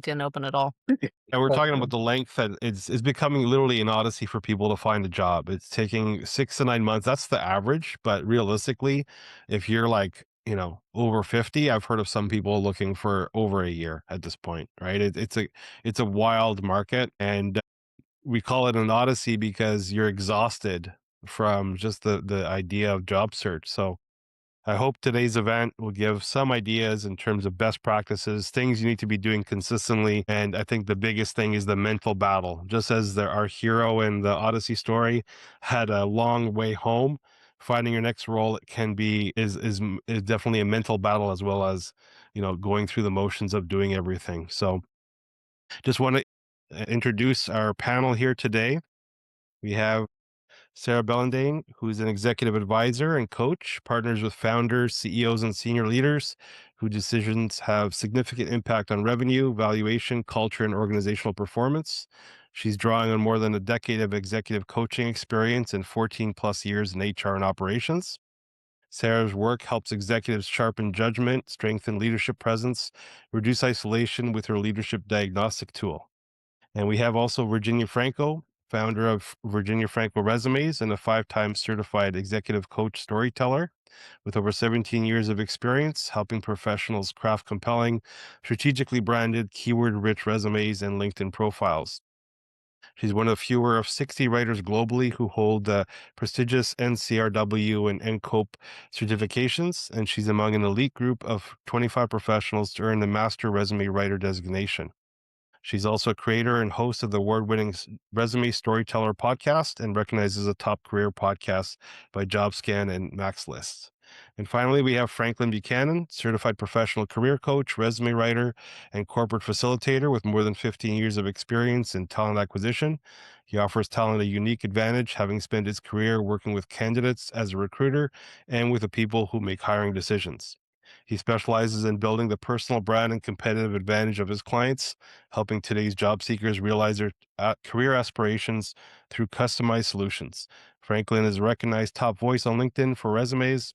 Didn't open at all. And we're talking about the length that it's becoming literally an odyssey for people to find a job. It's taking 6 to 9 months. That's the average. But realistically, if you're like, over 50, I've heard of some people looking for over a year at this point, right? It's a wild market, and we call it an odyssey because you're exhausted from just the idea of job search. So I hope today's event will give some ideas in terms of best practices, things you need to be doing consistently. And I think the biggest thing is the mental battle. Just as our hero in the Odyssey story had a long way home, finding your next role can be is definitely a mental battle, as well as going through the motions of doing everything. So just want to introduce our panel here today. We have Sarah Bellendaine, who's an executive advisor and coach, partners with founders, CEOs, and senior leaders whose decisions have significant impact on revenue, valuation, culture, and organizational performance. She's drawing on more than a decade of executive coaching experience and 14 plus years in HR and operations. Sarah's work helps executives sharpen judgment, strengthen leadership presence, reduce isolation with her leadership diagnostic tool. And we have also Virginia Franco, founder of Virginia Franco Resumes and a 5-time certified executive coach storyteller with over 17 years of experience helping professionals craft compelling, strategically branded, keyword-rich resumes and LinkedIn profiles. She's one of fewer of 60 writers globally who hold the prestigious NCRW and NCOPE certifications, and she's among an elite group of 25 professionals to earn the Master Resume Writer designation. She's also a creator and host of the award-winning Resume Storyteller podcast and recognized as a top career podcast by JobScan and MaxList. And finally, we have Franklin Buchanan, certified professional career coach, resume writer, and corporate facilitator with more than 15 years of experience in talent acquisition. He offers talent a unique advantage, having spent his career working with candidates as a recruiter and with the people who make hiring decisions. He specializes in building the personal brand and competitive advantage of his clients, helping today's job seekers realize their career aspirations through customized solutions. Franklin is a recognized top voice on LinkedIn for resumes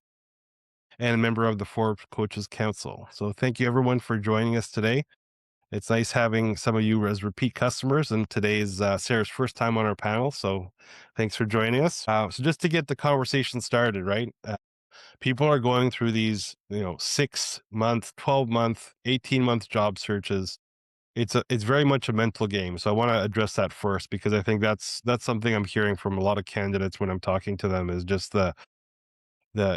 and a member of the Forbes Coaches Council. So thank you everyone for joining us today. It's nice having some of you as repeat customers, and today is Sarah's first time on our panel. So thanks for joining us. So just to get the conversation started, right? People are going through these, 6-month, 12-month, 18-month job searches. It's very much a mental game. So I want to address that first, because I think that's something I'm hearing from a lot of candidates when I'm talking to them, is just the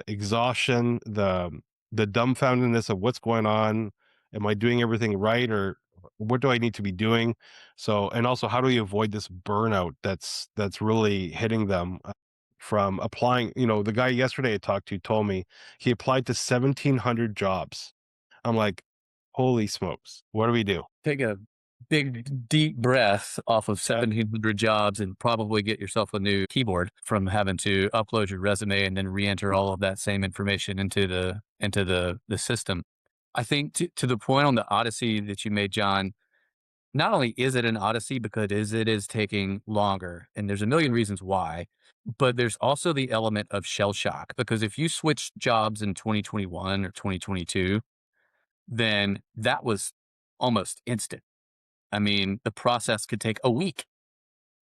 exhaustion, the dumbfoundedness of what's going on. Am I doing everything right, or what do I need to be doing? So, and also, how do we avoid this burnout that's really hitting them from applying? The guy yesterday I talked to told me he applied to 1,700 jobs. I'm like, holy smokes, what do we do? Take a big, deep breath off of 1,700 jobs and probably get yourself a new keyboard from having to upload your resume and then re-enter all of that same information into the system. I think to the point on the Odyssey that you made, John, not only is it an Odyssey because it is taking longer, and there's a million reasons why, but there's also the element of shell shock, because if you switch jobs in 2021 or 2022, then that was almost instant. I mean, the process could take a week.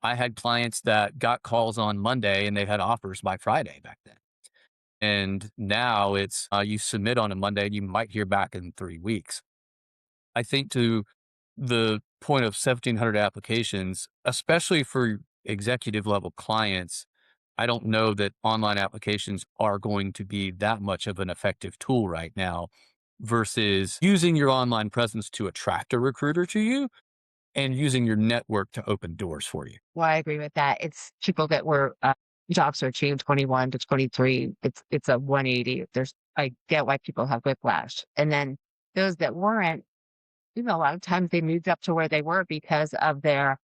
I had clients that got calls on Monday and they had offers by Friday back then. And now it's you submit on a Monday and you might hear back in 3 weeks. I think to the point of 1,700 applications, especially for executive level clients, I don't know that online applications are going to be that much of an effective tool right now versus using your online presence to attract a recruiter to you and using your network to open doors for you. Well, I agree with that. It's people that were job searching 21 to 23. It's a 180. I get why people have whiplash, and then those that weren't, a lot of times they moved up to where they were because of their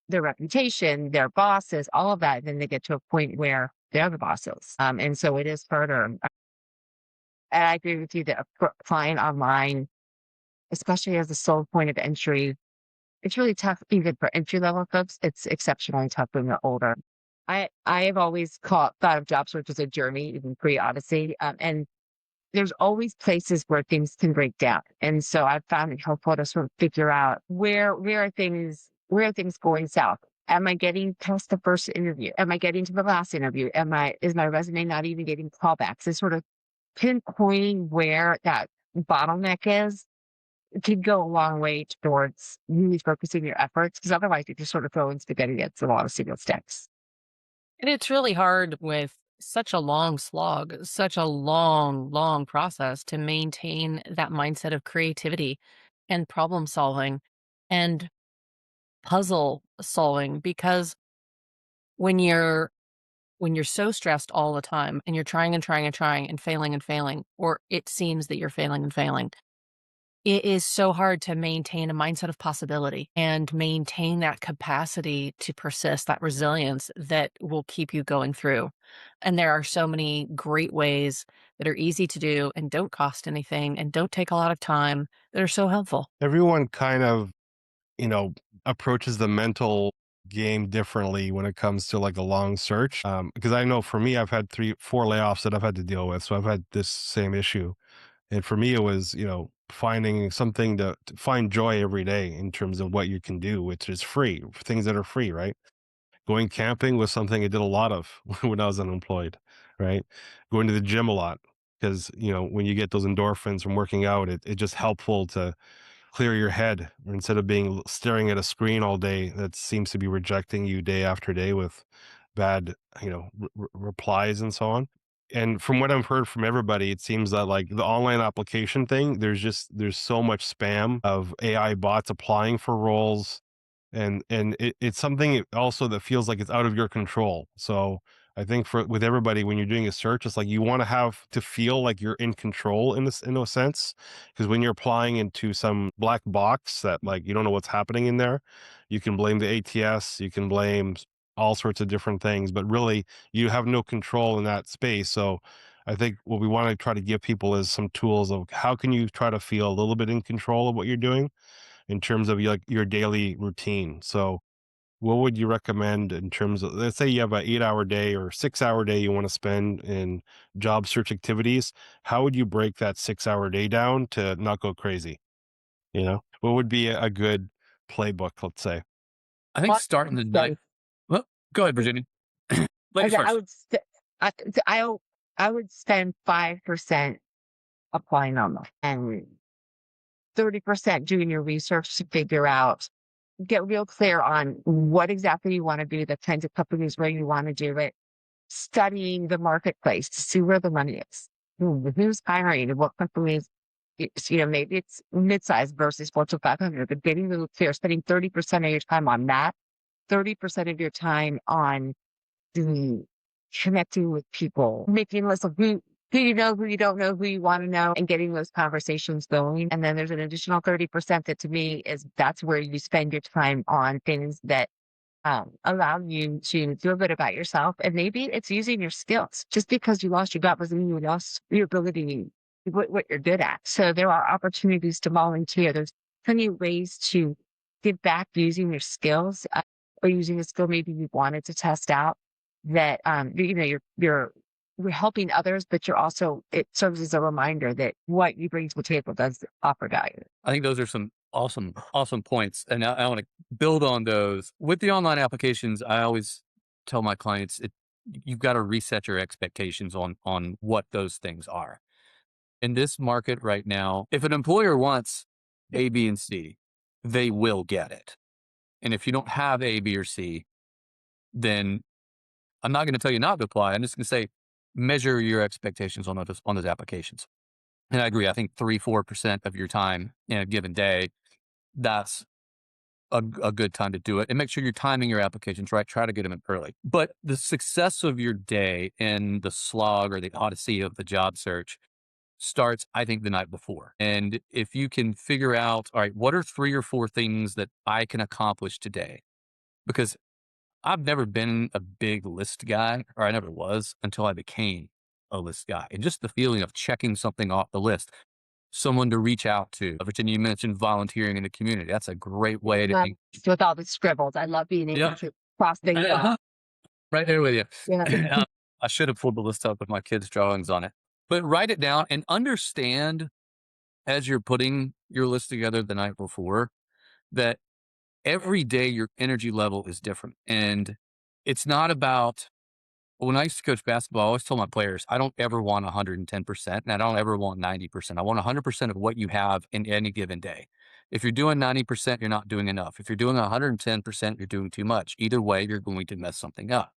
reputation, their bosses, all of that. And then they get to a point where they're the bosses, and so it is harder. And I agree with you that applying online, especially as a sole point of entry, it's really tough even for entry level folks. It's exceptionally tough when they're older. I have always thought of job search as a journey, even pre Odyssey, and there's always places where things can break down. And so I've found it helpful to sort of figure out where are things going south. Am I getting past the first interview? Am I getting to the last interview? Is my resume not even getting callbacks? It's sort of pinpointing where that bottleneck is could go a long way towards really focusing your efforts, because otherwise you're just sort of throwing spaghetti against a lot of single sticks. And it's really hard with such a long slog, such a long, long process to maintain that mindset of creativity and problem solving and puzzle solving because when you're when you're so stressed all the time and you're trying and trying and trying and failing, or it seems that you're failing and failing, it is so hard to maintain a mindset of possibility and maintain that capacity to persist, that resilience that will keep you going through. And there are so many great ways that are easy to do and don't cost anything and don't take a lot of time that are so helpful. Everyone kind of, you know, approaches the mental game differently when it comes to like a long search. Because I know for me, I've had 4 layoffs that I've had to deal with. So I've had this same issue. And for me, it was, finding something to find joy every day in terms of what you can do, which is free, things that are free, right? Going camping was something I did a lot of when I was unemployed, right? Going to the gym a lot because, when you get those endorphins from working out, it's just helpful to clear your head instead of being staring at a screen all day that seems to be rejecting you day after day with bad, replies and so on. And from what I've heard from everybody, it seems that like the online application thing, there's so much spam of AI bots applying for roles, and it's something also that feels like it's out of your control. So I think with everybody, when you're doing a search, it's like you want to have to feel like you're in control in a sense, because when you're applying into some black box that like you don't know what's happening in there, you can blame the ATS, you can blame all sorts of different things, but really you have no control in that space. So I think what we want to try to give people is some tools of how can you try to feel a little bit in control of what you're doing in terms of like your daily routine. So what would you recommend in terms of, let's say you have an 8-hour day or 6-hour day you want to spend in job search activities? How would you break that 6-hour day down to not go crazy? What would be a good playbook, let's say? I think Well, starting the night. Well, go ahead, Virginia. Ladies I first. would st- I would spend 5% applying on them and 30% doing your research to figure out, get real clear on what exactly you want to do, the kinds of companies where you want to do it, studying the marketplace to see where the money is, who's hiring and what companies. Maybe it's mid-sized versus Fortune 500, but getting really clear, spending 30% of your time on that, 30% of your time on the connecting with people, making lists of who you know, who you don't know, who you want to know, and getting those conversations going. And then there's an additional 30% that to me that's where you spend your time on things that allow you to feel good about yourself. And maybe it's using your skills. Just because you lost your job doesn't mean you lost your ability, what you're good at. So there are opportunities to volunteer. There's plenty of ways to give back using your skills, or using a skill maybe you wanted to test out that, you're helping others, but it serves as a reminder that what you bring to the table does offer value. I think those are some awesome, awesome points. And I want to build on those. With the online applications, I always tell my clients you've got to reset your expectations on what those things are. In this market right now, if an employer wants A, B, and C, they will get it. And if you don't have A, B, or C, then I'm not going to tell you not to apply. I'm just going to say measure your expectations on those applications. And I agree. I think 3-4% of your time in a given day, that's a good time to do it. And make sure you're timing your applications right. Try to get them in early. But the success of your day in the slog or the odyssey of the job search starts, I think, the night before. And if you can figure out, all right, what are 3 or 4 things that I can accomplish today? Because I've never been a big list guy, or I never was until I became a list guy. And just the feeling of checking something off the list, someone to reach out to. Virginia, you mentioned volunteering in the community. That's a great way to. With all the scribbles, I love being able to cross things off. Right there with you. Yeah. I should have pulled the list up with my kids' drawings on it. But write it down and understand as you're putting your list together the night before that every day your energy level is different. And it's not about, when I used to coach basketball, I always told my players, I don't ever want 110% and I don't ever want 90%. I want 100% of what you have in any given day. If you're doing 90%, you're not doing enough. If you're doing 110%, you're doing too much. Either way, you're going to mess something up.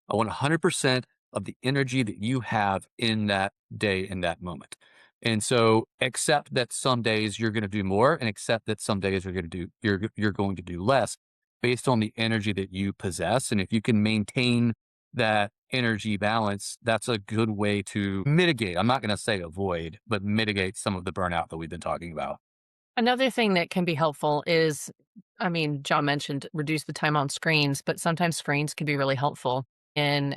I want 100% of the energy that you have in that day, in that moment. And so accept that some days you're going to do more and accept that some days you're going to do less based on the energy that you possess. And if you can maintain that energy balance, that's a good way to mitigate. I'm not going to say avoid, but mitigate some of the burnout that we've been talking about. Another thing that can be helpful is, I mean, John mentioned reduce the time on screens, but sometimes screens can be really helpful in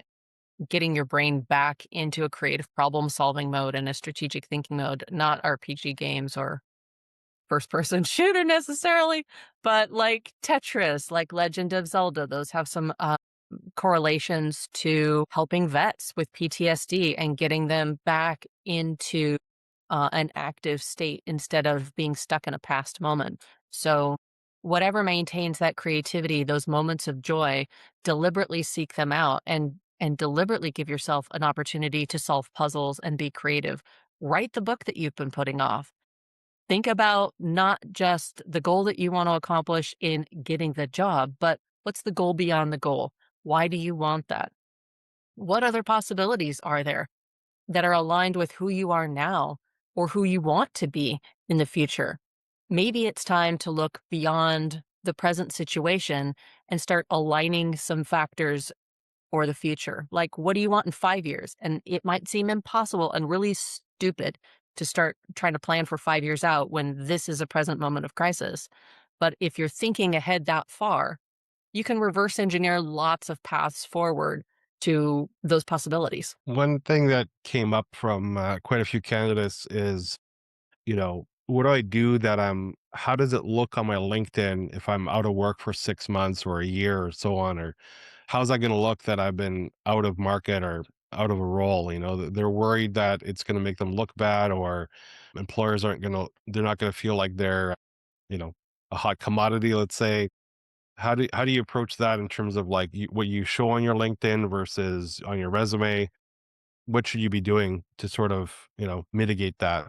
getting your brain back into a creative problem solving mode and a strategic thinking mode, not RPG games or first person shooter necessarily, but like Tetris, like Legend of Zelda. Those have some correlations to helping vets with PTSD and getting them back into an active state instead of being stuck in a past moment. So, whatever maintains that creativity, those moments of joy, deliberately seek them out and deliberately give yourself an opportunity to solve puzzles and be creative. Write the book that you've been putting off. Think about not just the goal that you want to accomplish in getting the job, but what's the goal beyond the goal? Why do you want that? What other possibilities are there that are aligned with who you are now or who you want to be in the future? Maybe it's time to look beyond the present situation and start aligning some factors for the future. Like, what do you want in 5 years? And it might seem impossible and really stupid to start trying to plan for 5 years out when this is a present moment of crisis. But if you're thinking ahead that far, you can reverse engineer lots of paths forward to those possibilities. One thing that came up from quite a few candidates is, what do I do how does it look on my LinkedIn if I'm out of work for 6 months or a year or so on? Or how's that going to look that I've been out of market or out of a role? They're worried that it's going to make them look bad, or employers they're not going to feel like they're, you know, a hot commodity, let's say. How do you approach that in terms of like what you show on your LinkedIn versus on your resume? What should you be doing to sort of, mitigate that?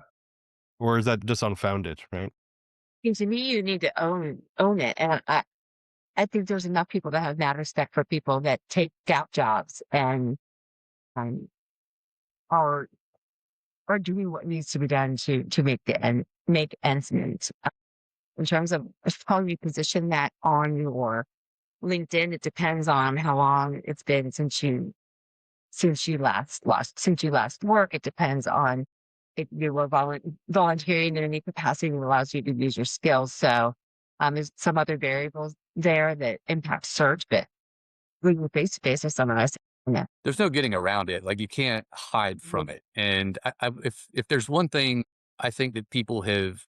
Or is that just unfounded, right? And to me, you need to own it. And I think there's enough people that have mad respect for people that take out jobs and um, are are doing what needs to be done to make ends meet. In terms of how you position that on your LinkedIn, it depends on how long it's been since you last work. It depends on if you were volunteering in any capacity that allows you to use your skills. So there's some other variables there that impact search, but going face to face with someone else, yeah. There's no getting around it. Like, you can't hide from it. And if there's one thing I think that people have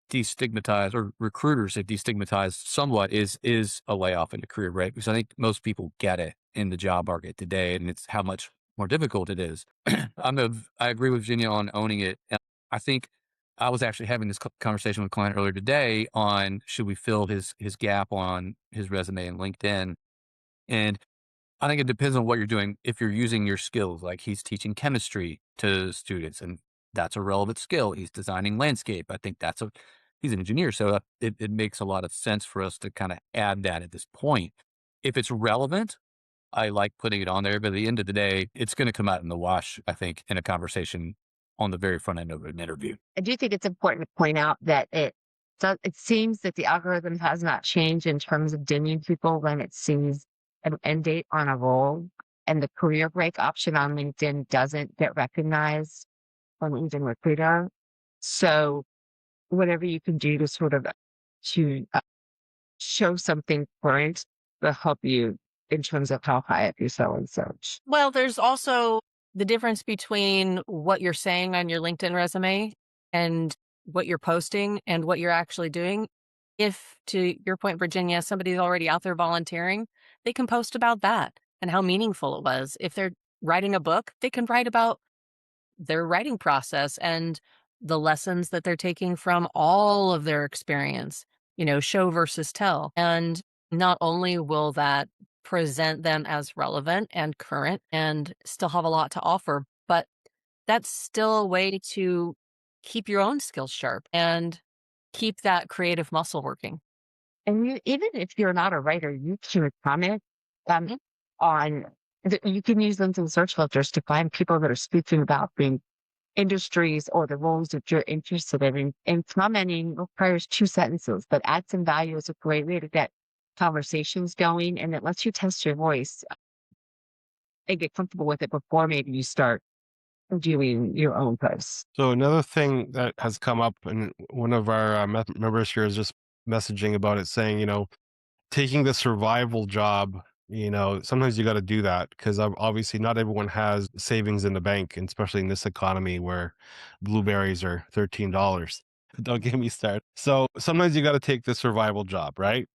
destigmatized, or recruiters have destigmatized somewhat, is a layoff in the career, right? Because I think most people get it in the job market today, and it's how much more difficult it is. I agree with Virginia on owning it. And I think I was actually having this conversation with a client earlier today on should we fill his gap on his resume and LinkedIn. And I think it depends on what you're doing. If you're using your skills, like he's teaching chemistry to students, and that's a relevant skill. He's designing landscape. I think he's an engineer. So it makes a lot of sense for us to kind of add that at this point. If it's relevant, I like putting it on there, but at the end of the day, it's going to come out in the wash, I think, in a conversation on the very front end of an interview. I do think it's important to point out that it seems that the algorithm has not changed in terms of dimming people when it sees an end date on a role, and the career break option on LinkedIn doesn't get recognized on LinkedIn Recruiter. So whatever you can do to sort of to show something current will help you in terms of how high up you sell in search. Well, there's also the difference between what you're saying on your LinkedIn resume and what you're posting and what you're actually doing. If, to your point, Virginia, somebody's already out there volunteering, they can post about that and how meaningful it was. If they're writing a book, they can write about their writing process and the lessons that they're taking from all of their experience, show versus tell. And not only will that present them as relevant and current and still have a lot to offer, but that's still a way to keep your own skills sharp and keep that creative muscle working. And even if you're not a writer, you can comment um, Mhm. on, you can use LinkedIn search filters to find people that are speaking about the industries or the roles that you're interested in. And commenting requires 2 sentences, but add some value is a great way to get conversations going. And it lets you test your voice and get comfortable with it before maybe you start doing your own posts. So another thing that has come up, and one of our members here is just messaging about it, saying, taking the survival job, sometimes you got to do that because obviously not everyone has savings in the bank, and especially in this economy where blueberries are $13. Don't get me started. So sometimes you got to take the survival job, right?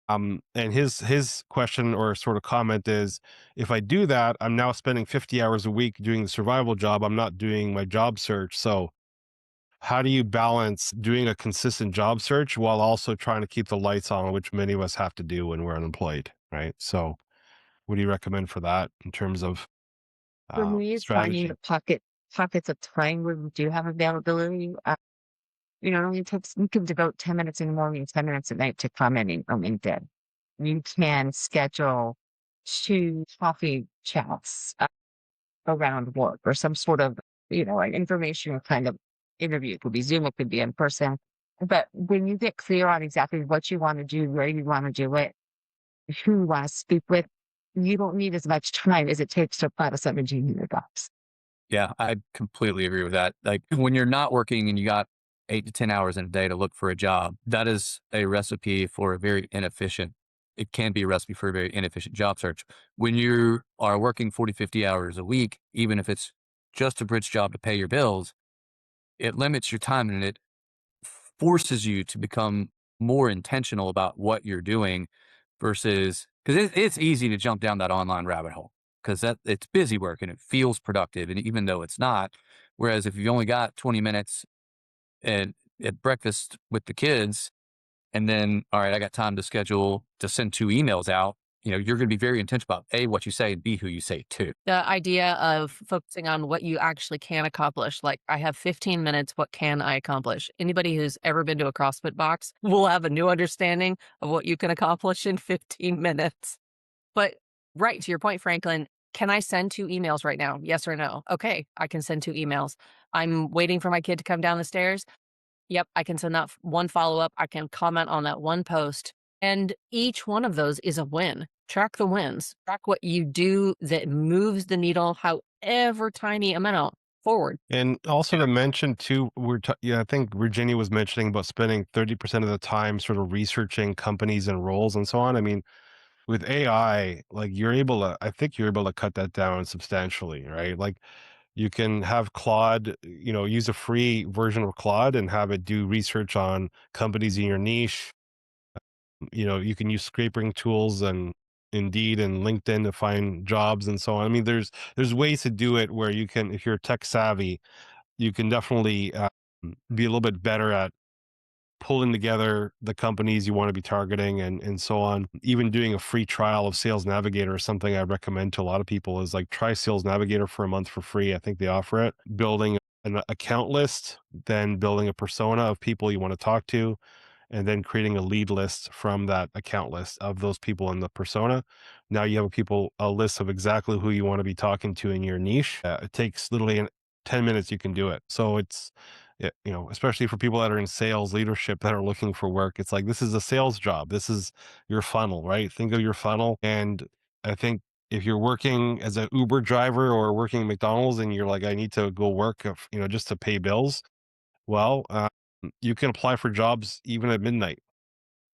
And his question or sort of comment is, if I do that, I'm now spending 50 hours a week doing the survival job. I'm not doing my job search. So how do you balance doing a consistent job search while also trying to keep the lights on, which many of us have to do when we're unemployed, right? So what do you recommend for that in terms of For me, it's finding strategy? the pockets of time where we do have availability. You can devote 10 minutes in the morning, 10 minutes at night to commenting on LinkedIn. You can schedule 2 coffee chats around work or some sort of, an informational kind of interview. It could be Zoom, it could be in person. But when you get clear on exactly what you want to do, where you want to do it, who you want to speak with, you don't need as much time as it takes to apply to 17 year jobs. Yeah, I completely agree with that. Like when you're not working and you got 8 to 10 hours in a day to look for a job, that is a recipe for a very inefficient. It can be a recipe for a very inefficient job search. When you are working 40, 50 hours a week, even if it's just a bridge job to pay your bills, it limits your time and it forces you to become more intentional about what you're doing versus because it's easy to jump down that online rabbit hole because that it's busy work and it feels productive. And even though it's not, whereas if you only got 20 minutes and at breakfast with the kids, and then, all right, I got time to schedule to send 2 emails out. You're going to be very intentional about A, what you say, and B, who you say it to. The idea of focusing on what you actually can accomplish. Like, I have 15 minutes. What can I accomplish? Anybody who's ever been to a CrossFit box will have a new understanding of what you can accomplish in 15 minutes. But right to your point, Franklin, can I send 2 emails right now? Yes or no? Okay, I can send 2 emails. I'm waiting for my kid to come down the stairs. Yep, I can send that one follow up. I can comment on that one post. And each one of those is a win. Track the wins. Track what you do that moves the needle, however tiny amount, forward. And also to mention too, yeah, I think Virginia was mentioning about spending 30% of the time sort of researching companies and roles and so on. I mean, with AI, like I think you're able to cut that down substantially, right? Like you can have Claude, use a free version of Claude and have it do research on companies in your niche. You can use scraping tools and Indeed and LinkedIn to find jobs and so on. I mean, there's ways to do it where you can, if you're tech savvy, you can definitely be a little bit better at pulling together the companies you want to be targeting and so on. Even doing a free trial of Sales Navigator is something I recommend to a lot of people, is like try Sales Navigator for a month for free. I think they offer it. Building an account list, then building a persona of people you want to talk to, and then creating a lead list from that account list of those people in the persona. Now you have a list of exactly who you want to be talking to in your niche. It takes literally 10 minutes, you can do it. So especially for people that are in sales leadership that are looking for work, it's like, this is a sales job. This is your funnel, right? Think of your funnel. And I think if you're working as an Uber driver or working at McDonald's and you're like, I need to go work, just to pay bills, well, you can apply for jobs even at midnight,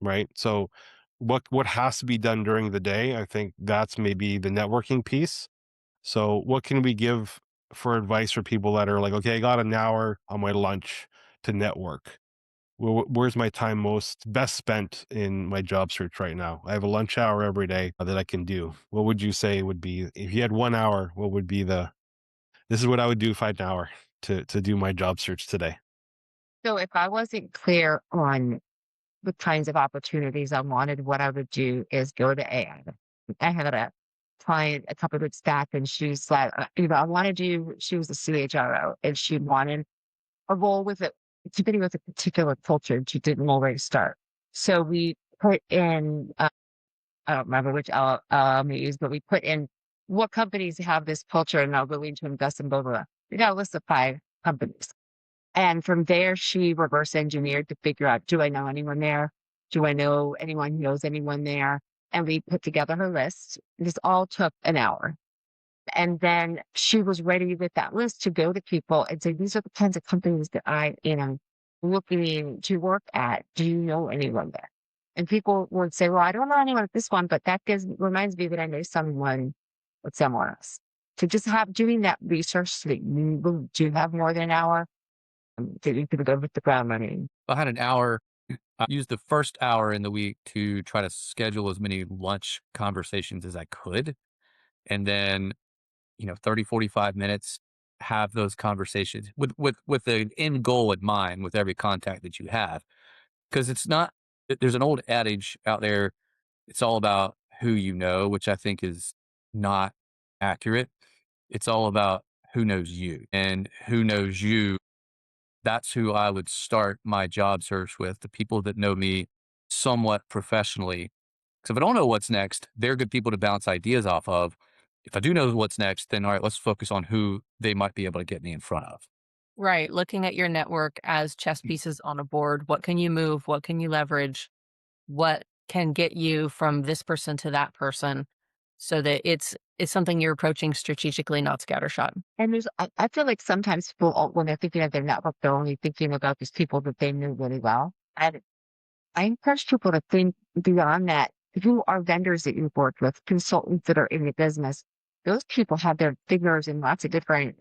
right? So what has to be done during the day? I think that's maybe the networking piece. So what can we give for advice for people that are like, okay, I got an hour on my lunch to network. Where's my time best spent in my job search right now? I have a lunch hour every day that I can do. What would you say would be, if you had 1 hour, what would be this is what I would do if I had an hour to do my job search today? So if I wasn't clear on the kinds of opportunities I wanted, what I would do is go to AI. I had a client a couple of weeks back, and she's like, I wanted you, she was a CHRO, and she wanted a role with it, to be with a particular culture, and she didn't know where to start. So we put in, I don't remember which we used, but we put in what companies have this culture and are willing to invest in blah, blah, blah. We got a list of 5 companies. And from there, she reverse engineered to figure out, do I know anyone there? Do I know anyone who knows anyone there? And we put together her list. This all took an hour. And then she was ready with that list to go to people and say, these are the kinds of companies that I am looking to work at. Do you know anyone there? And people would say, well, I don't know anyone at this one, but that reminds me that I know someone with somewhere else. To just doing that research so that you do have more than an hour, that you could go with the ground running. I had an hour. I used the first hour in the week to try to schedule as many lunch conversations as I could. And then, 30, 45 minutes, have those conversations with the end goal in mind with every contact that you have. Because it's not, there's an old adage out there, it's all about who you know, which I think is not accurate. It's all about who knows you, and who knows you. That's who I would start my job search with, the people that know me somewhat professionally. Because if I don't know what's next, they're good people to bounce ideas off of. If I do know what's next, then all right, let's focus on who they might be able to get me in front of. Right. Looking at your network as chess pieces on a board. What can you move? What can you leverage? What can get you from this person to that person, so that it's something you're approaching strategically, not scattershot. And I feel like sometimes people, when they're thinking of their network, they're only thinking about these people that they knew really well. And I encourage people to think beyond that. Who are vendors that you've worked with, consultants that are in the business? Those people have their fingers in lots of different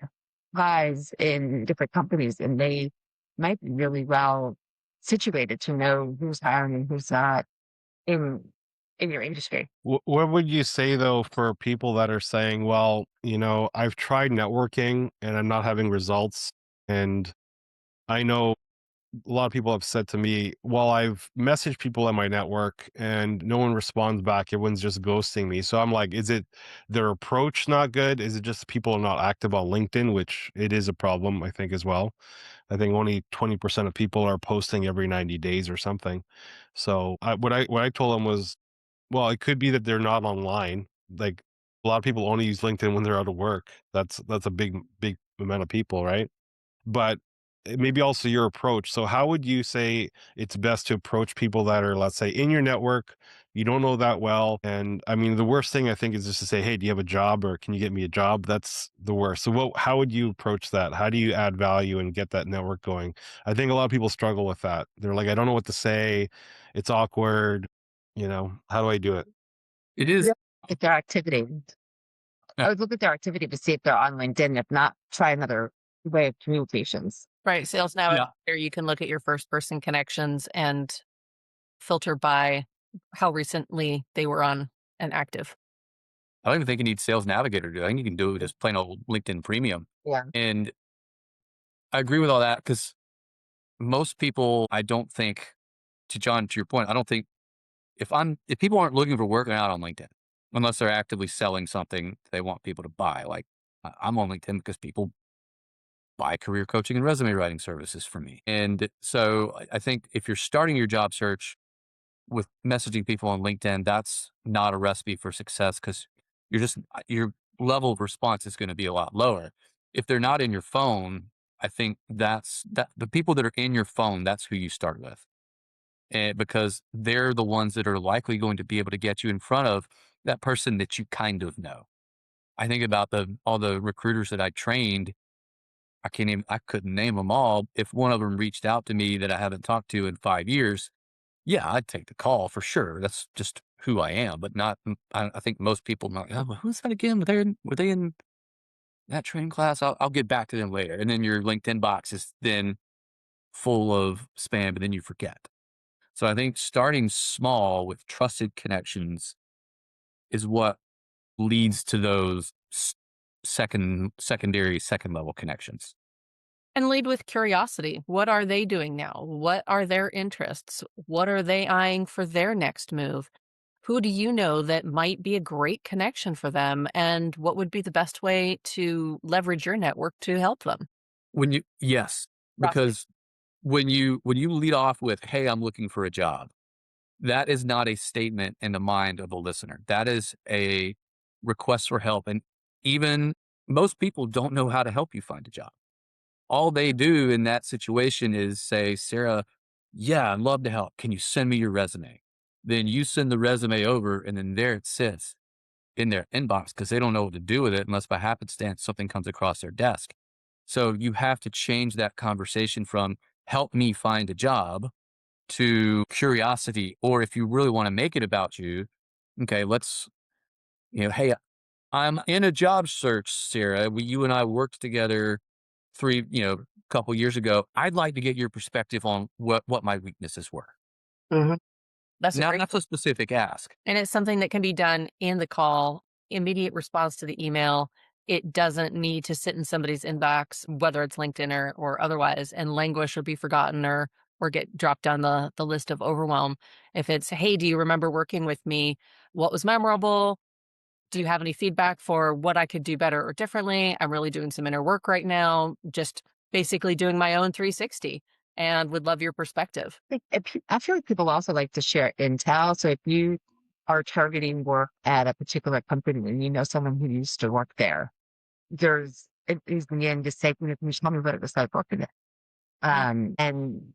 pies in different companies, and they might be really well situated to know who's hiring and who's not in your industry. What would you say though for people that are saying, well, I've tried networking and I'm not having results, and I know a lot of people have said to me, well, I've messaged people in my network and no one responds back. Everyone's just ghosting me. So I'm like, is it their approach not good? Is it just people are not active on LinkedIn, which it is a problem, I think, as well. I think only 20% of people are posting every 90 days or something. So what I told them was, well, it could be that they're not online. Like, a lot of people only use LinkedIn when they're out of work. That's a big amount of people, right? But maybe also your approach. So how would you say it's best to approach people that are, let's say, in your network, you don't know that well? And I mean, the worst thing I think is just to say, hey, do you have a job, or can you get me a job? That's the worst. So how would you approach that? How do you add value and get that network going? I think a lot of people struggle with that. They're like, I don't know what to say. It's awkward. How do I do it? It Yeah. is. At their activity. Yeah. I would look at their activity to see if they're on LinkedIn. If not, try another way of communications. Right. Sales Yeah. Navigator, you can look at your first person connections and filter by how recently they were on and active. I don't even think you need Sales Navigator to do it. I think you can do it as plain old LinkedIn Premium. Yeah. And I agree with all that, because most people, I don't think, to John, to your point, I don't think if people aren't looking for work, they're not on LinkedIn unless they're actively selling something they want people to buy. Like I'm on LinkedIn because people buy career coaching and resume writing services from me. And so I think if you're starting your job search with messaging people on LinkedIn, that's not a recipe for success because your level of response is going to be a lot lower. If they're not in your phone, I think that the people that are in your phone, that's who you start with. And because they're the ones that are likely going to be able to get you in front of that person that you kind of know. I think about all the recruiters that I trained. I couldn't name them all. If one of them reached out to me that I haven't talked to in 5 years, yeah, I'd take the call for sure. That's just who I am, but not, I think most people know, oh, well, who's that again? Were they in that training class? I'll get back to them later. And then your LinkedIn box is then full of spam, but then you forget. So I think starting small with trusted connections is what leads to those second level connections. And lead with curiosity. What are they doing now? What are their interests? What are they eyeing for their next move? Who do you know that might be a great connection for them? And what would be the best way to leverage your network to help them? Yes, Curiosity. because when you lead off with, "Hey, I'm looking for a job," that is not a statement in the mind of the listener. That is a request for help. And even most people don't know how to help you find a job. All they do in that situation is say, "Sarah, yeah, I'd love to help. Can you send me your resume?" Then you send the resume over, and then there it sits in their inbox because they don't know what to do with it unless by happenstance something comes across their desk. So you have to change that conversation from help me find a job to curiosity. Or if you really want to make it about you, okay, hey, I'm in a job search, Sarah. You and I worked together couple years ago. I'd like to get your perspective on what my weaknesses were. Mhm. That's a Now, great that's a specific ask. And it's something that can be done in the call, immediate response to the email. It doesn't need to sit in somebody's inbox, whether it's LinkedIn or otherwise, and languish or be forgotten or get dropped down the list of overwhelm. If it's, hey, do you remember working with me? What was memorable? Do you have any feedback for what I could do better or differently? I'm really doing some inner work right now, just basically doing my own 360 and would love your perspective. I feel like people also like to share intel. So if you are targeting work at a particular company and you know someone who used to work there, there's it is the end to say, "Can you tell me what it was like working there?" Yeah. And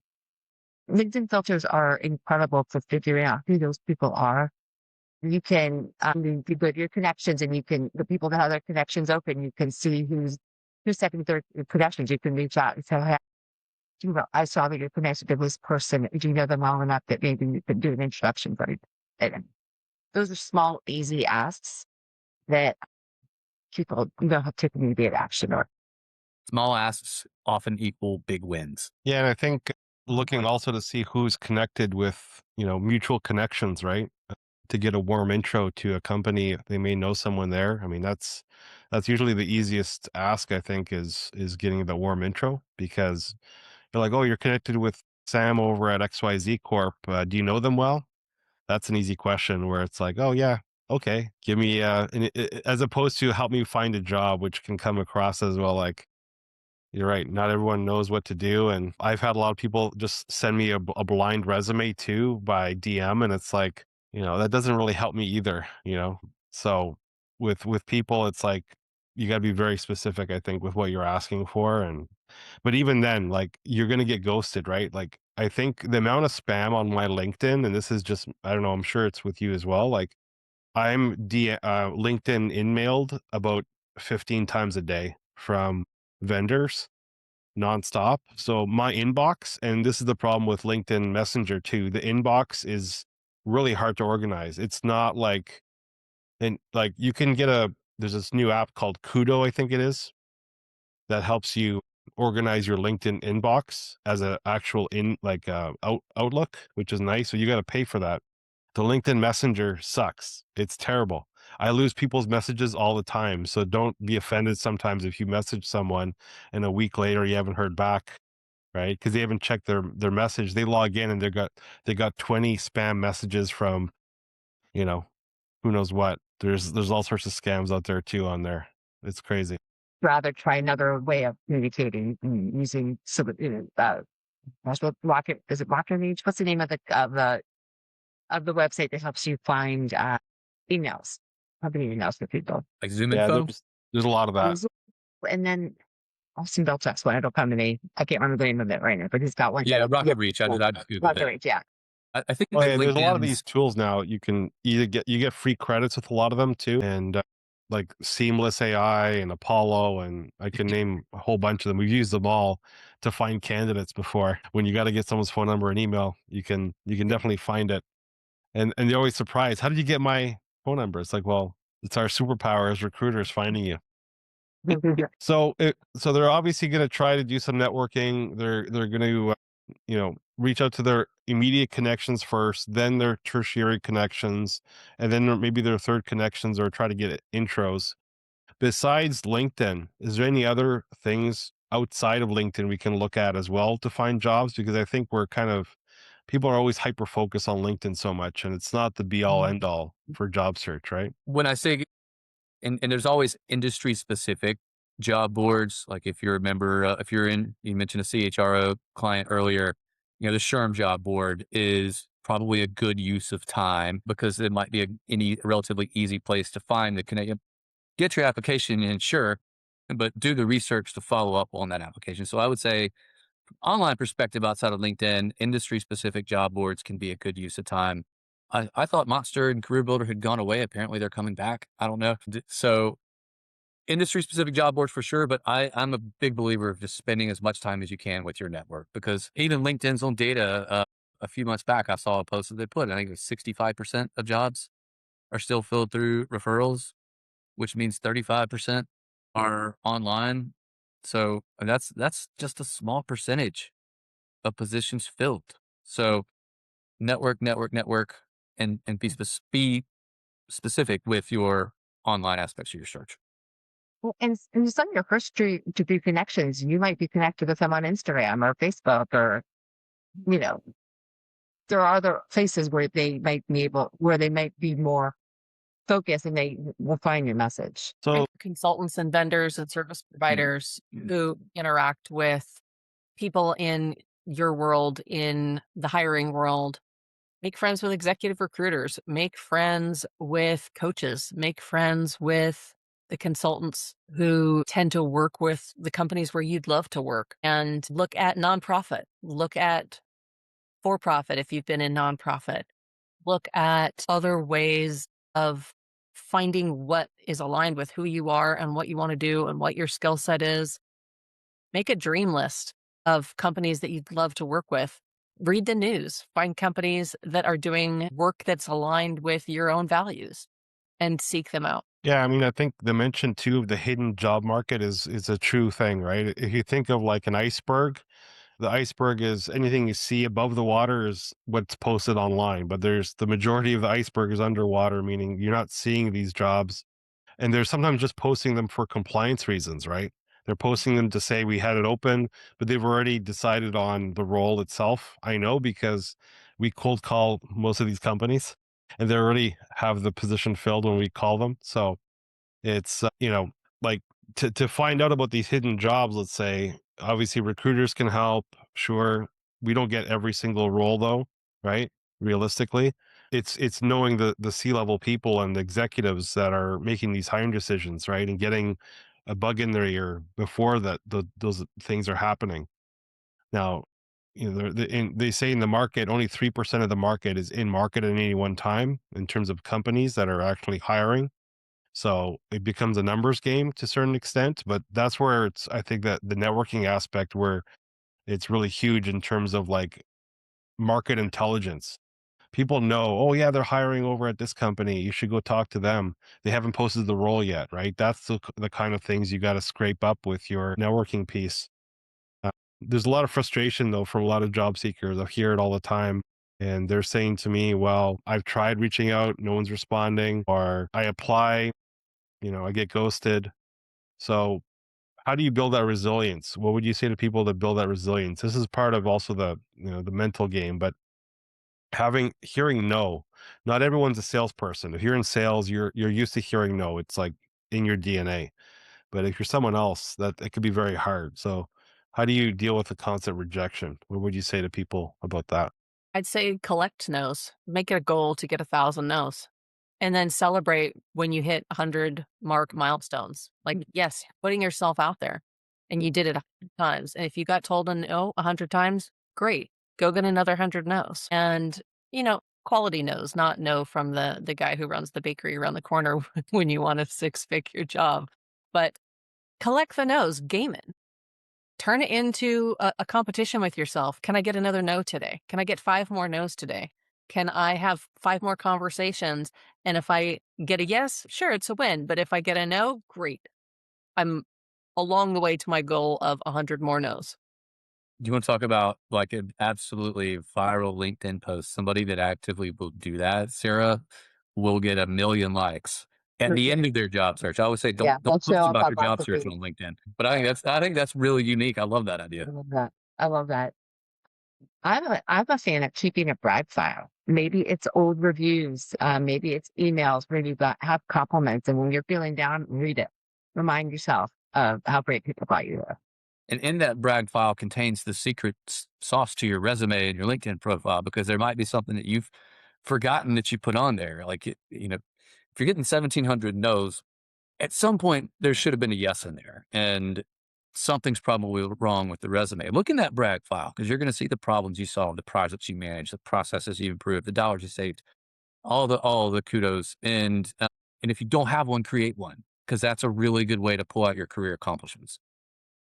LinkedIn filters are incredible for figuring out who those people are. You can you go to your connections and you can the people that have their connections open, you can see who's second, third connections. You can reach out and say, "Hey, I saw that you're connected to this person. Do you know them well enough that maybe you could do an introduction for you?" And those are small, easy asks that people don't have taken immediate action or Small asks often equal big wins. Yeah, and I think looking also to see who's connected with, mutual connections, right? To get a warm intro to a company, they may know someone there. I mean, that's usually the easiest ask, I think, is getting the warm intro because you're like, oh, you're connected with Sam over at XYZ Corp. Do you know them well? That's an easy question where it's like, oh yeah, okay, give me as opposed to help me find a job, which can come across as well like you're right. Not everyone knows what to do. And I've had a lot of people just send me a blind resume too by DM. And it's like, that doesn't really help me either. So with people, it's like, you got to be very specific, I think, with what you're asking for. But even then, like, you're going to get ghosted, right? Like, I think the amount of spam on my LinkedIn, and this is just, I don't know, I'm sure it's with you as well. Like, LinkedIn in mailed about 15 times a day from vendors nonstop. So my inbox, and this is the problem with LinkedIn Messenger too, the inbox is really hard to organize. It's not like, and like you can get there's this new app called Kudo, I think it is, that helps you organize your LinkedIn inbox as a actual Outlook, which is nice. So you got to pay for that. The LinkedIn Messenger sucks. It's terrible. I lose people's messages all the time. So don't be offended sometimes if you message someone and a week later you haven't heard back. right? Because they haven't checked their message. They log in and they got 20 spam messages from, you know, who knows what. There's all sorts of scams out there too on there. It's crazy. Rather try another way of communicating using some, that's what Rocket is it Rocket Reach? What's the name of the website that helps you find emails, company emails for people? Like Zoom Yeah, info. there's a lot of that. And then Austin Bell text one. It'll come to me. I can't remember the name of it right now, but he's got one. Yeah, Rocket Reach. I Yeah, just Googled Rocket it. Reach. Yeah. I think Oh that yeah, there's a lot of LinkedIn's these tools now. You can either get free credits with a lot of them too, and like Seamless AI and Apollo, and I can name a whole bunch of them. We've used them all to find candidates before. When you got to get someone's phone number and email, you can definitely find it. And they're always surprised. How did you get my phone number? It's like, well, it's our superpower as recruiters finding you. So they're obviously going to try to do some networking. They're going to reach out to their immediate connections first, then their tertiary connections, and then maybe their third connections, or try to get intros. Besides LinkedIn, is there any other things outside of LinkedIn we can look at as well to find jobs? Because I think people are always hyper focused on LinkedIn so much, and it's not the be all end all for job search, right? when I say, and there's always industry specific job boards. Like if you're a member, if you're in, you mentioned a CHRO client earlier, the SHRM job board is probably a good use of time because it might be any relatively easy place to find the connect, get your application in, sure, but do the research to follow up on that application. So I would say, online perspective outside of LinkedIn, industry specific job boards can be a good use of time. I thought Monster and Career Builder had gone away. Apparently they're coming back. I don't know. So industry specific job boards for sure, but I'm a big believer of just spending as much time as you can with your network, because even LinkedIn's own data, a few months back, I saw a post that they put, I think it was 65% of jobs are still filled through referrals, which means 35% are online. So that's just a small percentage of positions filled. So network, and be specific with your online aspects of your search. Well, and some of your first degree connections, you might be connected with them on Instagram or Facebook, or you know, there are other places where they might be more focused, and they will find your message. So Consultants and vendors and service providers who interact with people in your world, in the hiring world. Make friends with executive recruiters, make friends with coaches, make friends with the consultants who tend to work with the companies where you'd love to work, and look at nonprofit, look at for profit if you've been in nonprofit, look at other ways of finding what is aligned with who you are and what you want to do and what your skill set is. Make a dream list of companies that you'd love to work with. Read the news, find companies that are doing work that's aligned with your own values, and seek them out. yeah, I mean, I think the mention too of the hidden job market is a true thing, right? If you think of like an iceberg, the iceberg is anything you see above the water is what's posted online, but there's the majority of the iceberg is underwater, meaning you're not seeing these jobs. And they're sometimes just posting them for compliance reasons, right? They're posting them to say we had it open, but they've already decided on the role itself. I know because we cold call most of these companies, and they already have the position filled when we call them. So it's like to find out about these hidden jobs. Let's say obviously recruiters can help. Sure, we don't get every single role though, right? Realistically, it's knowing the C-level people and the executives that are making these hiring decisions, right, and getting a bug in their ear before those things are happening. Now, they say in the market only 3% of the market is in market at any one time in terms of companies that are actually hiring. So it becomes a numbers game to a certain extent, but that's where I think that the networking aspect where it's really huge in terms of like market intelligence. People know, oh yeah, they're hiring over at this company. You should go talk to them. They haven't posted the role yet, right? That's the kind of things you got to scrape up with your networking piece. Uh, there's a lot of frustration though from a lot of job seekers. I hear it all the time. And they're saying to me, well, I've tried reaching out, no one's responding, or I apply, I get ghosted. So how do you build that resilience? What would you say to people to build that resilience? This is part of also the, the mental game, but hearing no. Not everyone's a salesperson. If you're in sales, you're used to hearing no. It's like in your DNA. But if you're someone else, that it could be very hard. So how do you deal with the constant rejection? What would you say to people about that? I'd say collect no's. Make it a goal to get 1,000 no's. And then celebrate when you hit 100 mark milestones. Like, yes, putting yourself out there and you did it 100 times. And if you got told a no 100 times, great. Go get another 100 no's. And, quality no's, not no from the guy who runs the bakery around the corner when you want a six-figure job. But collect the no's, game it. Turn it into a competition with yourself. Can I get another no today? Can I get 5 more no's today? Can I have 5 more conversations? And if I get a yes, sure, it's a win. But if I get a no, great. I'm along the way to my goal of 100 more no's. Do you want to talk about like an absolutely viral LinkedIn post? Somebody that actively will do that, Sarah, will get 1 million likes at the end of their job search. I always say, Yeah, don't they'll show post up about on your lots job of search things. on LinkedIn. But I think that's really unique. I love that idea. I love that. I love that. I'm a fan of keeping a brag file. Maybe it's old reviews, maybe it's emails where you have compliments, and when you're feeling down, read it. Remind yourself of how great people thought you were. And in that brag file contains the secret sauce to your resume and your LinkedIn profile, because there might be something that you've forgotten that you put on there. Like, if you're getting 1,700 no's, at some point there should have been a yes in there, and something's probably wrong with the resume. Look in that brag file, because you're going to see the problems you solved, the projects you managed, the processes you improved, the dollars you saved, all the kudos. And if you don't have one, create one, because that's a really good way to pull out your career accomplishments.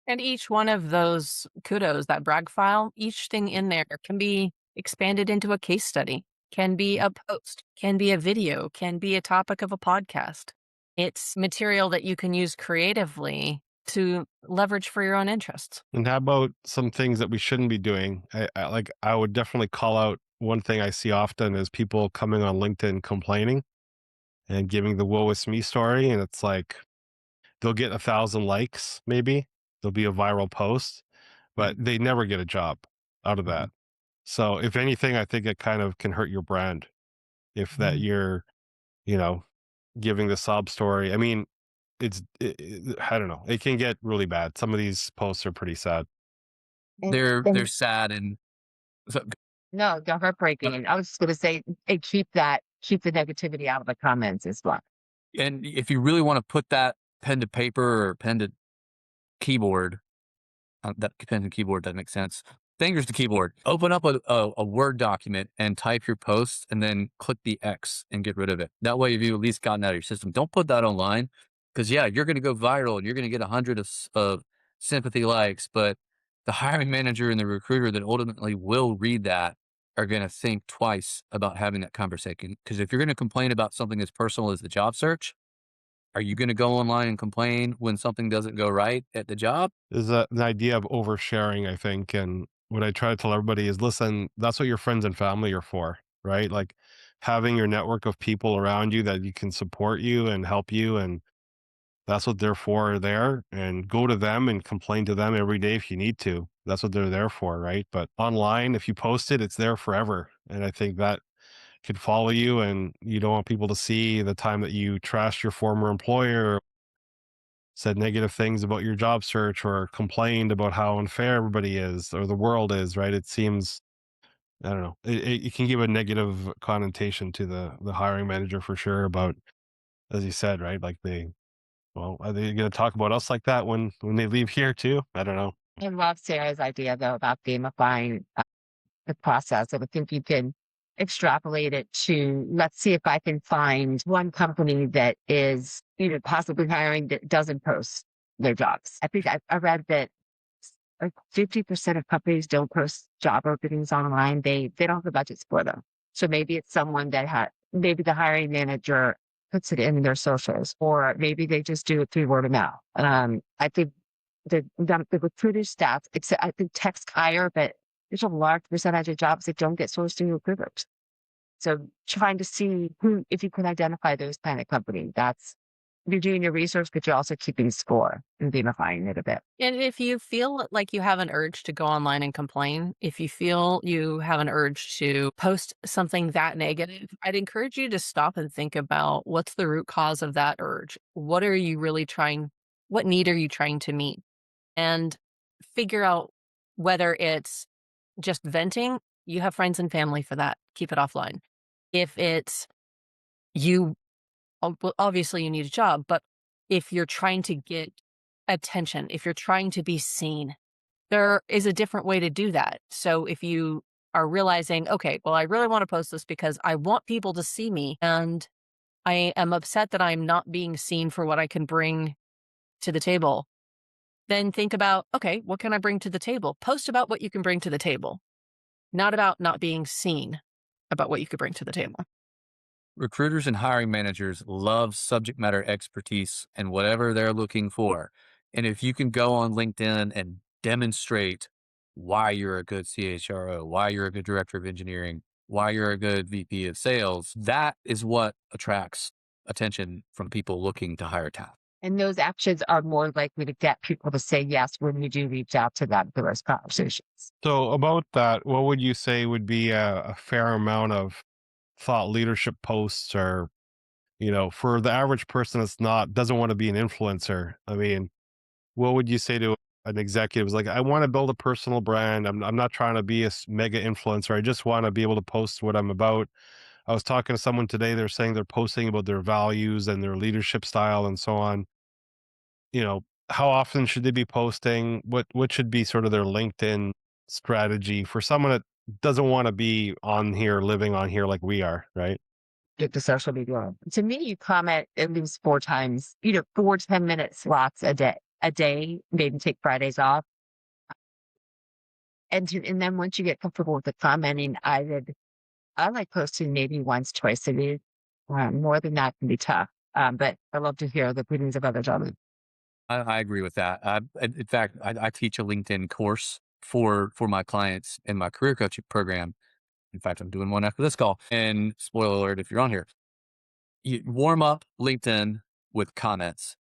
And each one of those kudos, that brag file, each thing in there can be expanded into a case study, can be a post, can be a video, can be a topic of a podcast. It's material that you can use creatively to leverage for your own interests. And how about some things that we shouldn't be doing? I would definitely call out one thing I see often is people coming on LinkedIn complaining and giving the woe is me story. And it's like they'll get 1,000 likes, maybe. There'll be a viral post, but they never get a job out of that. So if anything, I think it kind of can hurt your brand if that you're, you know, giving the sob story. I mean, I don't know. It can get really bad. Some of these posts are pretty sad. They're sad, and so, No, they're heartbreaking. I was just going to say, hey, keep the negativity out of the comments as well. and if you really want to put that pen to paper or pen to keyboard, that pen to keyboard doesn't make sense. Fingers to keyboard. Open up a Word document and type your post, and then click the X and get rid of it. That way, you've at least gotten out of your system. Don't put that online, because yeah, you're going to go viral and you're going to get 100 of sympathy likes, but the hiring manager and the recruiter that ultimately will read that are going to think twice about having that conversation. Because if you're going to complain about something as personal as the job search, are you going to go online and complain when something doesn't go right at the job? There's an idea of oversharing, I think. And what I try to tell everybody is listen, that's what your friends and family are for, right? Like having your network of people around you that you can support you and help you. And that's what they're for there. And go to them and complain to them every day if you need to. That's what they're there for, right? But online, if you post it, it's there forever. And I think that could follow you, and you don't want people to see the time that you trashed your former employer, said negative things about your job search, or complained about how unfair everybody is or the world is, right? It seems, I don't know, it can give a negative connotation to the hiring manager for sure about, as you said, right? Like well, are they going to talk about us like that when they leave here too? I don't know. I love Sarah's idea though about gamifying the process. I think you can extrapolate it to, let's see if I can find one company that is, possibly hiring that doesn't post their jobs. I think I read that like 50% of companies don't post job openings online. They don't have the budgets for them. So maybe it's someone that maybe the hiring manager puts it in their socials, or maybe they just do it through word of mouth. I think the recruiter staff, I think text hire, but there's a large percentage of jobs that don't get sourced through recruiters. So trying to see if you can identify those kind of company, that's you're doing your research, but you're also keeping score and gamifying it a bit. And if you feel like you have an urge to go online and complain, if you feel you have an urge to post something that negative, I'd encourage you to stop and think about what's the root cause of that urge. What need are you trying to meet? And figure out whether it's just venting, you have friends and family for that. Keep it offline. If it's you, well, obviously you need a job, but if you're trying to get attention, if you're trying to be seen, there is a different way to do that. So if you are realizing, okay, well, I really want to post this because I want people to see me and I am upset that I'm not being seen for what I can bring to the table, then think about, okay, what can I bring to the table? Post about what you can bring to the table, not about not being seen about what you could bring to the table. Recruiters and hiring managers love subject matter expertise and whatever they're looking for. And if you can go on LinkedIn and demonstrate why you're a good CHRO, why you're a good director of engineering, why you're a good VP of sales, that is what attracts attention from people looking to hire talent. And those actions are more likely to get people to say yes when you do reach out to them through those conversations. So about that, what would you say would be a fair amount of thought leadership posts, or, for the average person that's doesn't want to be an influencer? I mean, what would you say to an executive who's like, I want to build a personal brand. I'm not trying to be a mega influencer. I just want to be able to post what I'm about. I was talking to someone today. They're saying they're posting about their values and their leadership style and so on. How often should they be posting? What should be sort of their LinkedIn strategy for someone that doesn't want to be on here, living on here like we are, right? Get the social media. To me, you comment at least 4 times, 4 10-minute slots a day, maybe take Fridays off. And then once you get comfortable with the commenting, I like posting maybe once, twice a week. More than that can be tough. But I love to hear the opinions of others on it. I agree with that. In fact, I teach a LinkedIn course for my clients in my career coaching program. In fact, I'm doing one after this call. And spoiler alert, if you're on here, you warm up LinkedIn with comments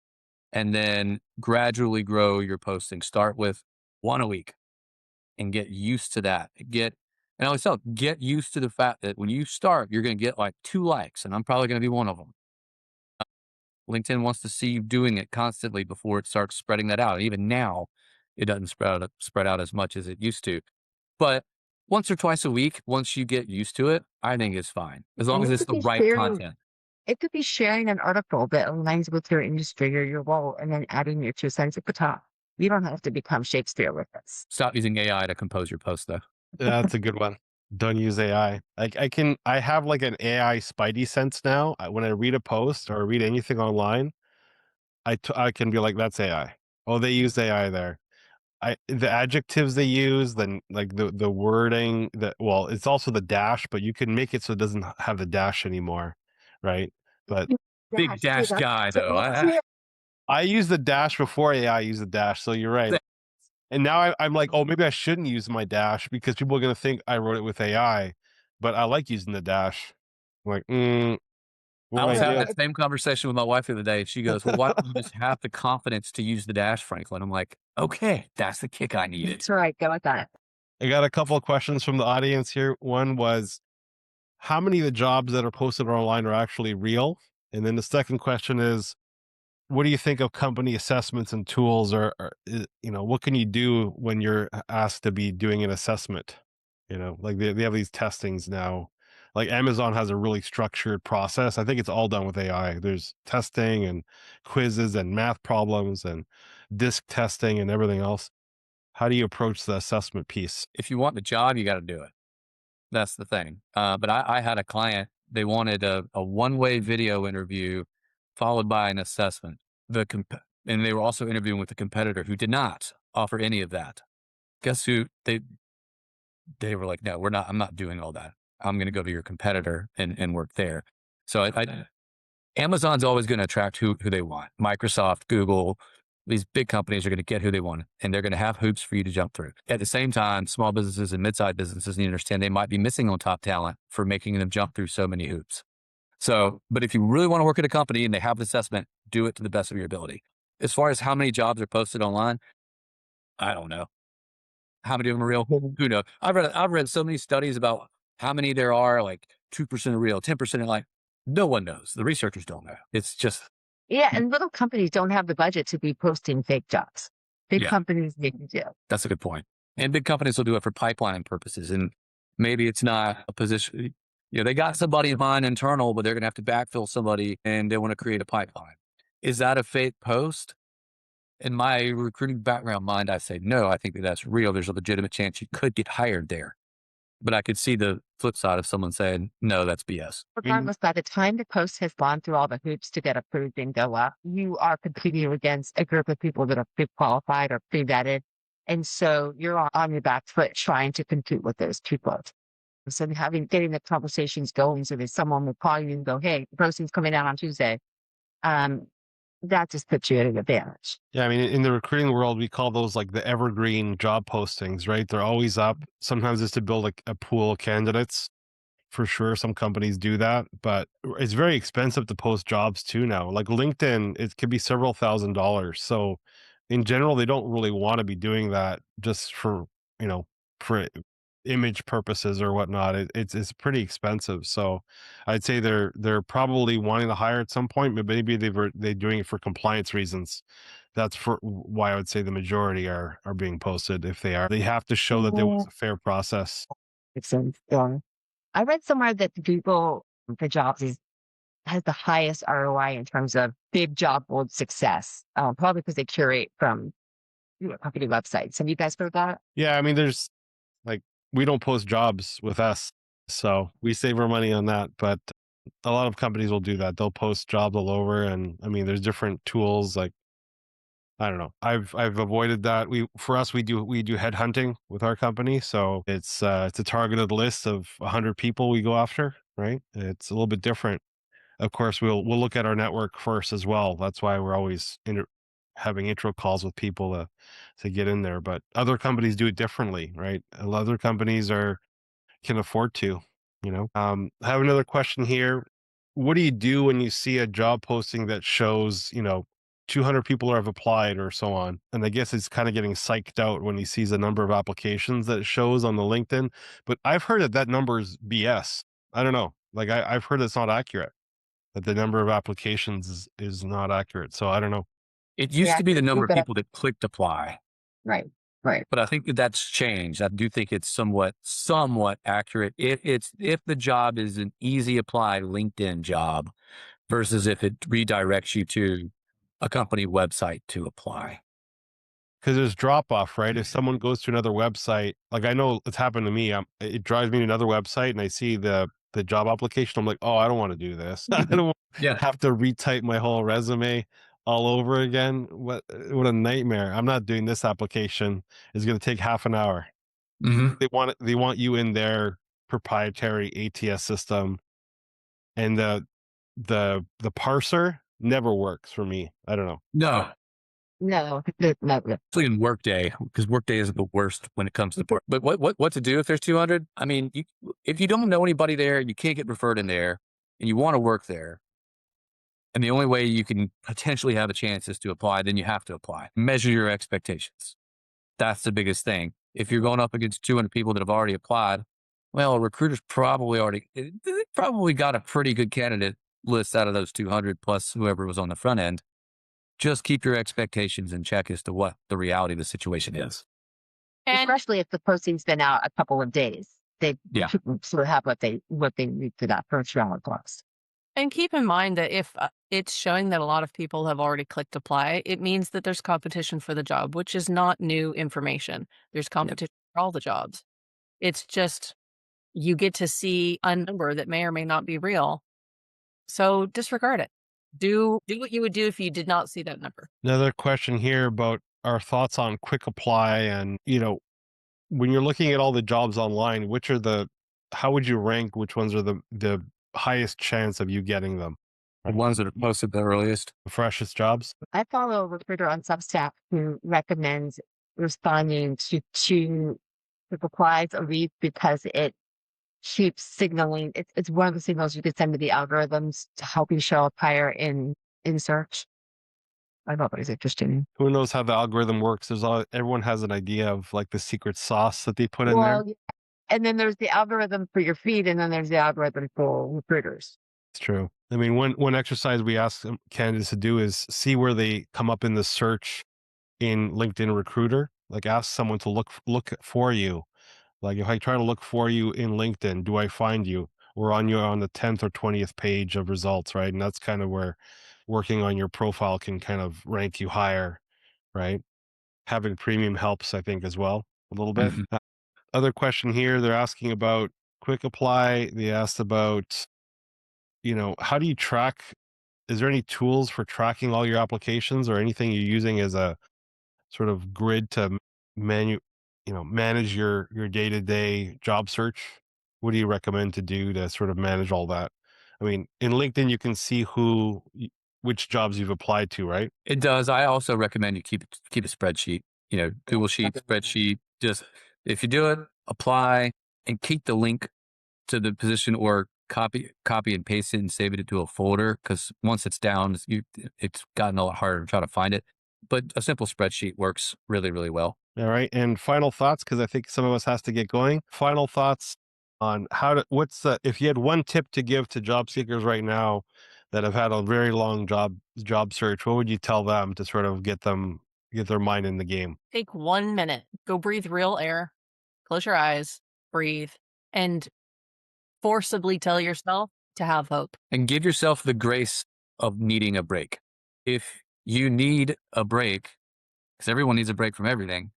and then gradually grow your posting. Start with one a week and get used to that. And I always tell them, get used to the fact that when you start, you're going to get like 2 likes, and I'm probably going to be one of them. LinkedIn wants to see you doing it constantly before it starts spreading that out. Even now, it doesn't spread out as much as it used to. But once or twice a week, once you get used to it, I think it's fine, as long And as it it's could the be right sharing, content. it could be sharing an article that aligns with your industry or your role, and then adding your 2 cents at the top. You don't have to become Shakespeare with this. Stop using AI to compose your post, though. Yeah, that's a good one. Don't use AI. I have like an AI spidey sense now. When I read a post or read anything online, I can be like, that's AI. Oh, they used AI there. The adjectives they use, then like the wording, it's also the dash, but you can make it so it doesn't have the dash anymore, right? But Big Yeah, dash guy, though. I use the dash before AI used the dash, so you're right. And now I'm like, oh, maybe I shouldn't use my dash because people are going to think I wrote it with AI, but I like using the dash. I'm like, what I do was I having do? that same conversation with my wife the other day. And she goes, well, why don't you just have the confidence to use the dash, Franklin? I'm like, okay, that's the kick I needed. that's right. Go with that. I got a couple of questions from the audience here. One was, how many of the jobs that are posted online are actually real? And then the second question is, what do you think of company assessments and tools, what can you do when you're asked to be doing an assessment? Like they have these testings now. Like Amazon has a really structured process. I think it's all done with AI. There's testing and quizzes and math problems and disk testing and everything else. How do you approach the assessment piece? If you want the job, you got to do it. That's the thing. But I had a client, they wanted a one-way video interview followed by an assessment. And they were also interviewing with a competitor who did not offer any of that. Guess who? They were like, no, I'm not doing all that. I'm going to go to your competitor and work there. So Amazon's always going to attract who they want. Microsoft, Google, these big companies are going to get who they want, and they're going to have hoops for you to jump through. At the same time, small businesses and mid-sized businesses need to understand they might be missing on top talent for making them jump through so many hoops. So, but if you really want to work at a company and they have an assessment, do it to the best of your ability. As far as how many jobs are posted online, I don't know. How many of them are real? Who knows? I've read so many studies about how many there are, like 2% are real, 10% are like, no one knows. The researchers don't know. It's just, Yeah, and little companies don't have the budget to be posting fake jobs. Big yeah, companies need to do. that's a good point. And big companies will do it for pipeline purposes. And maybe it's not a position, they got somebody in mind internal, but they're going to have to backfill somebody and they want to create a pipeline. Is that a fake post? In my recruiting background mind, I say, no, I think that that's real. There's a legitimate chance you could get hired there. But I could see the flip side of someone saying, no, that's BS. Regardless, by the time the post has gone through all the hoops to get approved and go up, you are competing against a group of people that are pre-qualified or pre-vetted. And so you're on your back foot trying to compete with those people. So getting the conversations going so that someone will call you and go, hey, the posting's coming out on Tuesday. That just puts you at an advantage. Yeah, I mean, in the recruiting world, we call those like the evergreen job postings, right? They're always up. Sometimes it's to build like a pool of candidates. For sure, some companies do that, but it's very expensive to post jobs too now. Like LinkedIn, it could be several $1,000s. So in general, they don't really want to be doing that just for image purposes or whatnot. It's pretty expensive. So I'd say they're probably wanting to hire at some point, but maybe they're doing it for compliance reasons. That's for why I would say the majority are being posted. If they are, they have to show that there was a fair process. Makes sense. Yeah. I read somewhere that the Google for Jobs has the highest ROI in terms of big job board success, probably because they curate from company websites. Have you guys heard that? Yeah, I mean, there's like we don't post jobs with us, so we save our money on that. But a lot of companies will do that. They'll post jobs all over, and I mean, there's different tools. Like I don't know. I've avoided that. For us we do headhunting with our company, so it's a targeted list of 100 people we go after. Right? It's a little bit different. Of course, we'll look at our network first as well. That's why we're always having intro calls with people to get in there. But other companies do it differently, right? Other companies can afford to, I have another question here. What do you do when you see a job posting that shows, 200 people have applied or so on? And I guess it's kind of getting psyched out when he sees the number of applications that it shows on the LinkedIn. But I've heard that number is BS. I don't know. Like I've heard it's not accurate, that the number of applications is not accurate. So I don't know. It used Yeah, to be the number we've of got people that clicked apply, right, right. but I think that's changed. I do think it's somewhat accurate. If the job is an easy apply LinkedIn job versus if it redirects you to a company website to apply. Because there's drop off, right? If someone goes to another website, like I know it's happened to me, it drives me to another website and I see the job application. I'm like, oh, I don't want to do this. I don't want to Yeah. have to retype my whole resume all over again. What a nightmare! I'm not doing this application. It's going to take half an hour. Mm-hmm. They want you in their proprietary ATS system, and the parser never works for me. I don't know. No, No, no. especially in Workday, because Workday is the worst when it comes to. But what to do if there's 200? I mean, if you don't know anybody there, you can't get referred in there, and you want to work there, and the only way you can potentially have a chance is to apply, then you have to apply. Measure your expectations. That's the biggest thing. If you're going up against 200 people that have already applied, well, recruiters they probably got a pretty good candidate list out of those 200 plus whoever was on the front end. Just keep your expectations in check as to what the reality of the situation is. And Especially if the posting's been out a couple of days. They Yeah. sort of have what they need for that first round of class. And keep in mind that if it's showing that a lot of people have already clicked apply, it means that there's competition for the job, which is not new information. There's competition for all the jobs. It's just you get to see a number that may or may not be real. So disregard it. Do what you would do if you did not see that number. Another question here about our thoughts on quick apply, and when you're looking at all the jobs online, how would you rank which ones are the highest chance of you getting them? The ones that are posted the earliest. The freshest jobs? I follow a recruiter on Substack who recommends responding to 2 quick applies a week because it keeps signaling. It's one of the signals you could send to the algorithms to help you show up higher in search. I thought that was interesting. Who knows how the algorithm works? Everyone has an idea of like the secret sauce that they put in there. Well, yeah. And then there's the algorithm for your feed, and then there's the algorithm for recruiters. It's true. I mean, one exercise we ask candidates to do is see where they come up in the search in LinkedIn Recruiter. Like ask someone to look for you. Like if I try to look for you in LinkedIn, do I find you? Or on the 10th or 20th page of results, right? And that's kind of where working on your profile can kind of rank you higher, right? Having premium helps, I think, as well a little bit. Mhm. Other question here, they're asking about quick apply. They asked about, how do you track? Is there any tools for tracking all your applications or anything you're using as a sort of grid to manu manage your day-to-day job search? What do you recommend to do to sort of manage all that? I mean, in LinkedIn, you can see which jobs you've applied to, right? It does. I also recommend you keep a spreadsheet, Google Sheet, spreadsheet. Just if you do it, apply and keep the link to the position or copy and paste it and save it into a folder. Cause once it's down, it's gotten a lot harder to try to find it, but a simple spreadsheet works really, really well. All right. And final thoughts, because I think some of us has to get going. Final thoughts on if you had one tip to give to job seekers right now that have had a very long job search, what would you tell them to sort of get their mind in the game? Take 1 minute, go breathe real air, close your eyes, breathe, and forcibly tell yourself to have hope. And give yourself the grace of needing a break. If you need a break, because everyone needs a break from everything,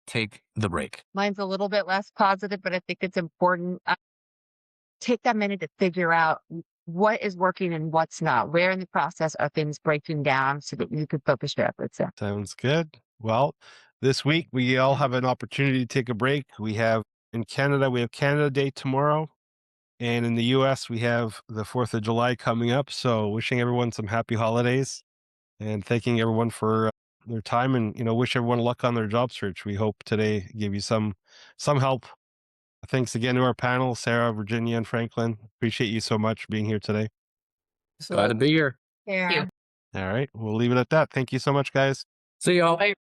take the break. Mine's a little bit less positive, but I think it's important. Take that minute to figure out what is working and what's not. Where in the process are things breaking down so that you could focus your efforts there. Sounds good. Well, this week we all have an opportunity to take a break. In Canada, we have Canada Day tomorrow. And in the US, we have the 4th of July coming up. So wishing everyone some happy holidays and thanking everyone for their time and, wish everyone luck on their job search. We hope today gave you some help. Thanks again to our panel, Sarah, Virginia, and Franklin. Appreciate you so much being here today. Glad to be here. Yeah. Thank you. All right. We'll leave it at that. Thank you so much, guys. See y'all. Bye.